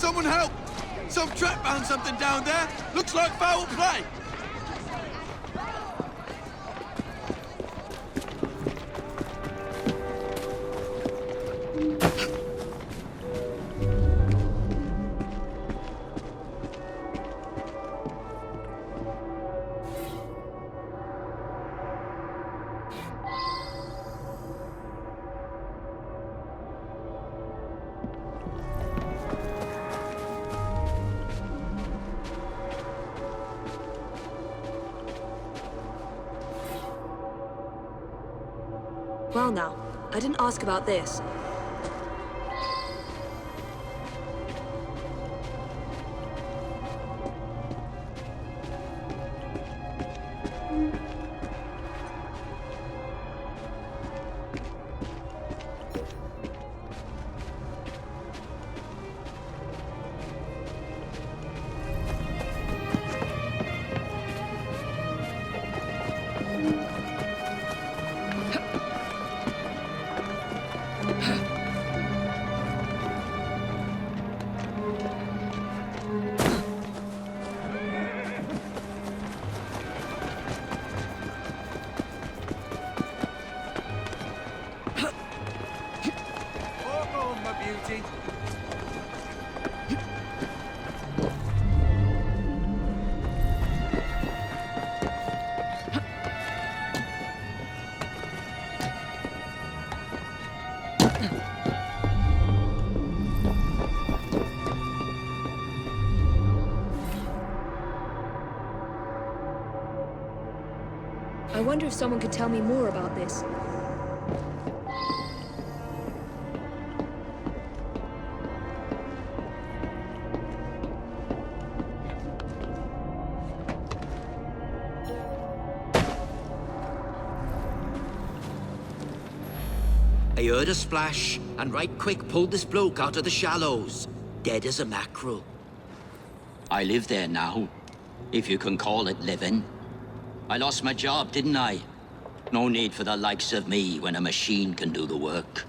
Someone help! Some trap found something down there. Looks like foul play. Well now, I didn't ask about this. I wonder if someone could tell me more about this. I heard a splash, and right quick pulled this bloke out of the shallows, dead as a mackerel. I live there now, if you can call it living. I lost my job, didn't I? No need for the likes of me when a machine can do the work.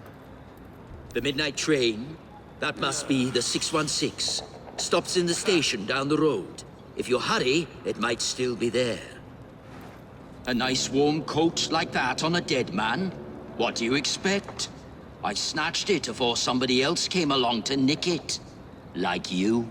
The midnight train? That must be the 616. Stops in the station down the road. If you hurry, it might still be there. A nice warm coat like that on a dead man? What do you expect? I snatched it before somebody else came along to nick it. Like you.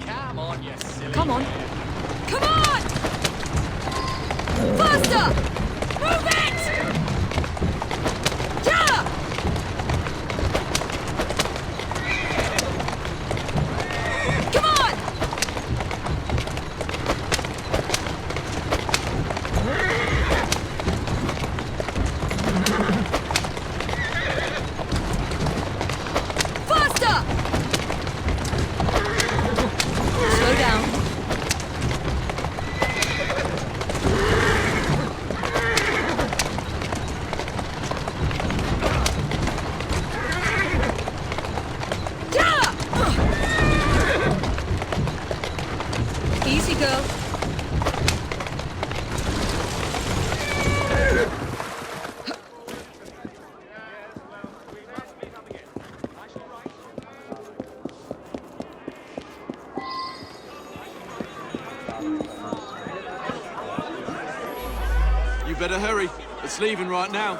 Come on, you silly. Come on. Come on! Faster! Move it! Yeah! Come on! Faster! Slow down. Easy, girl. You better hurry. It's leaving right now.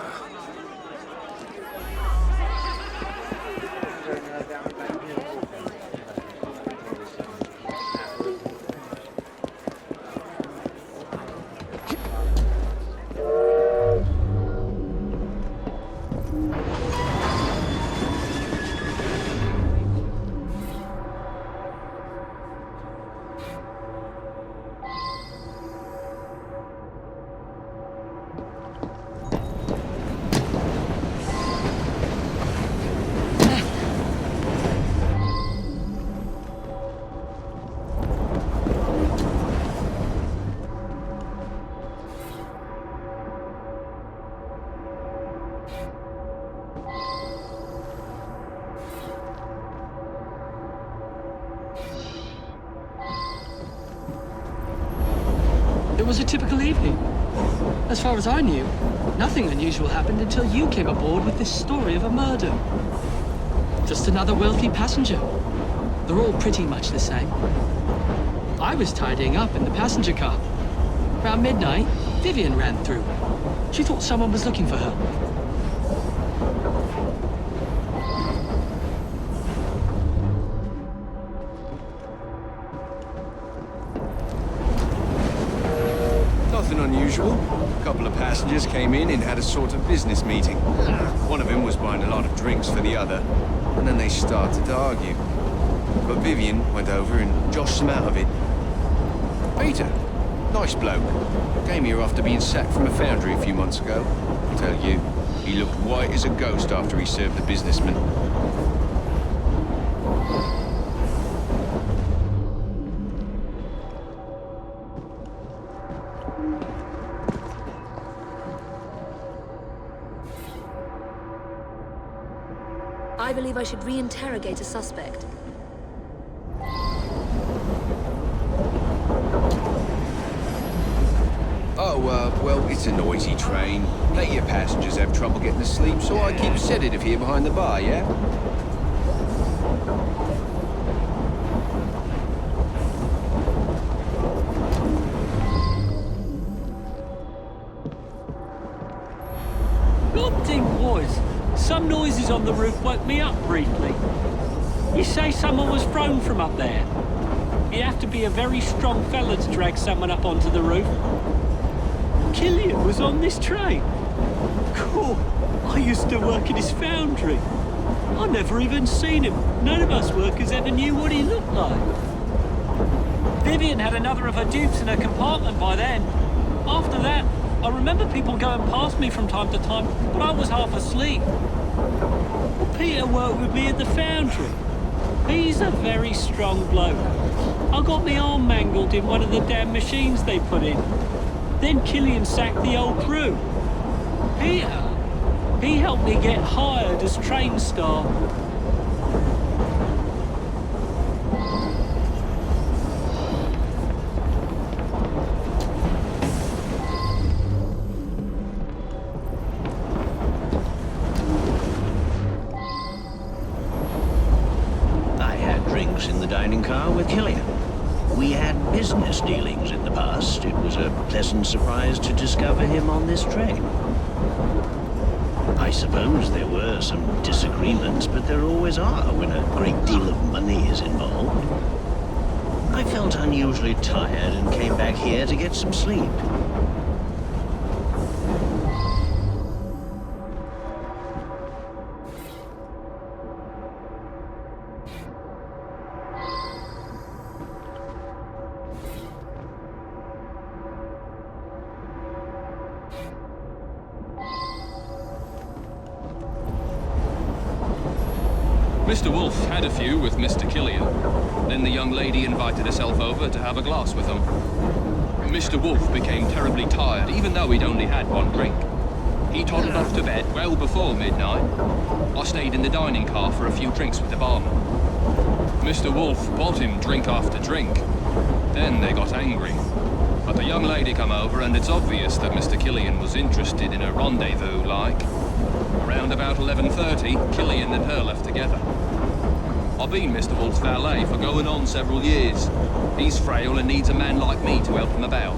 It was a typical evening. As far as I knew, nothing unusual happened until you came aboard with this story of a murder. Just another wealthy passenger. They're all pretty much the same. I was tidying up in the passenger car. Around midnight, Vivian ran through. She thought someone was looking for her. Nothing unusual. A couple of passengers came in and had a sort of business meeting. One of them was buying a lot of drinks for the other, and then they started to argue. But Vivian went over and joshed them out of it. Peter, nice bloke. Came here after being sacked from a foundry a few months ago. I tell you, he looked white as a ghost after he served the businessman. I believe I should re-interrogate a suspect. Well, it's a noisy train. Plenty of passengers have trouble getting to sleep, so I keep a sedative here behind the bar, yeah? Odd thing was, some noises on the roof woke me up briefly. You say someone was thrown from up there? You have to be a very strong fella to drag someone up onto the roof. Killian was on this train. Cool. I used to work in his foundry. I never even seen him. None of us workers ever knew what he looked like. Vivian had another of her dupes in her compartment by then. After that, I remember people going past me from time to time, but I was half asleep. Well, Peter worked with me at the foundry. He's a very strong bloke. I got my arm mangled in one of the damn machines they put in. Then Killian sacked the old crew. Peter, he helped me get hired as train staff. I had drinks in the dining car with Killian. We had business dealings in the past. It was a pleasant surprise to discover him on this train. I suppose there were some disagreements, but there always are when a great deal of money is involved. I felt unusually tired and came back here to get some sleep. Mr. Wolfe had a few with Mr. Killian. Then the young lady invited herself over to have a glass with them. Mr. Wolfe became terribly tired, even though he'd only had one drink. He toddled off to bed well before midnight. I stayed in the dining car for a few drinks with the barman. Mr. Wolfe bought him drink after drink. Then they got angry. But the young lady come over, and it's obvious that Mr. Killian was interested in a rendezvous, like. Around about 11:30, Killian and her left together. I've been Mr. Wolfe's valet for going on several years. He's frail and needs a man like me to help him about.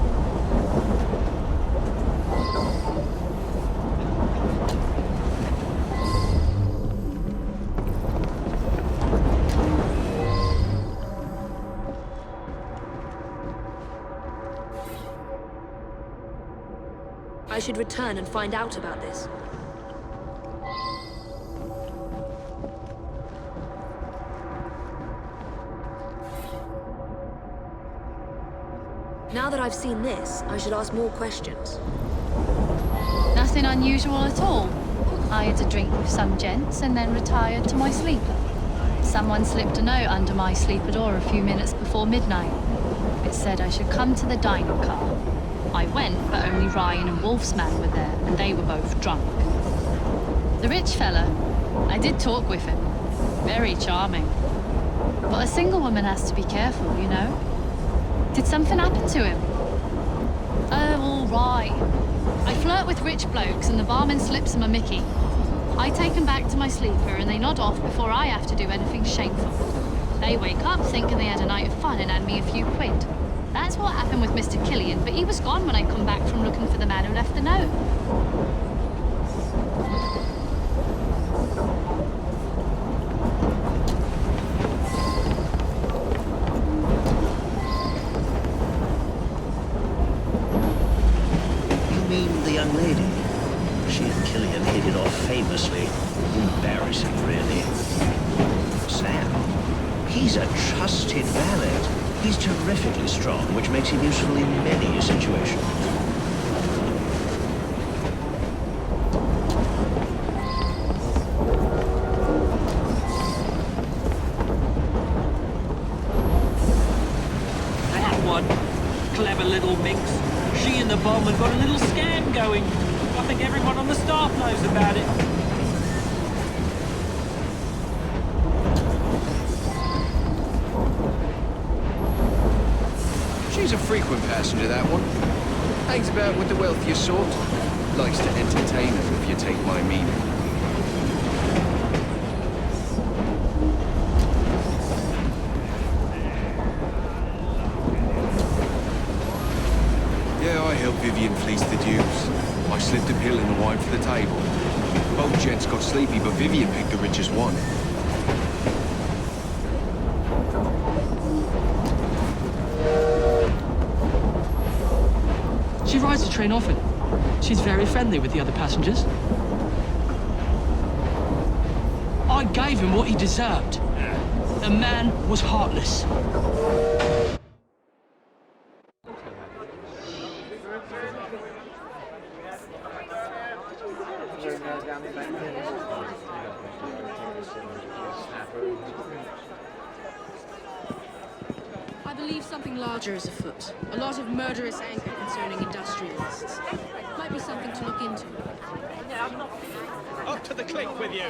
I should return and find out about this. Now that I've seen this, I should ask more questions. Nothing unusual at all. I had a drink with some gents and then retired to my sleeper. Someone slipped a note under my sleeper door a few minutes before midnight. It said I should come to the dining car. I went, but only Ryan and Wolf's man were there, and they were both drunk. The rich fella, I did talk with him. Very charming. But a single woman has to be careful, you know? Did something happen to him? right. I flirt with rich blokes and the barman slips them a mickey. I take them back to my sleeper and they nod off before I have to do anything shameful. They wake up thinking they had a night of fun and hand me a few quid. That's what happened with Mr. Killian, but he was gone when I come back from looking for the man who left the note. You mean the young lady? She and Killian hit it off famously. Embarrassing, really. Sam, he's a trusted valet. He's terrifically strong, which makes him useful in many situations. That one. Clever little minx. She and the bomb have got a little scam going. I think everyone on the staff knows about it. She's a frequent passenger, that one. Hangs about with the wealthier sort. Likes to entertain them, if you take my meaning. Yeah, I helped Vivian fleece the dupes. I slipped a pill in the wine for the table. Both gents got sleepy, but Vivian picked the richest one. She rides the train often. She's very friendly with the other passengers. I gave him what he deserved. The man was heartless. I believe something larger is afoot. A lot of murderous anger concerning industrialists. Might be something to look into. Up to the click with you.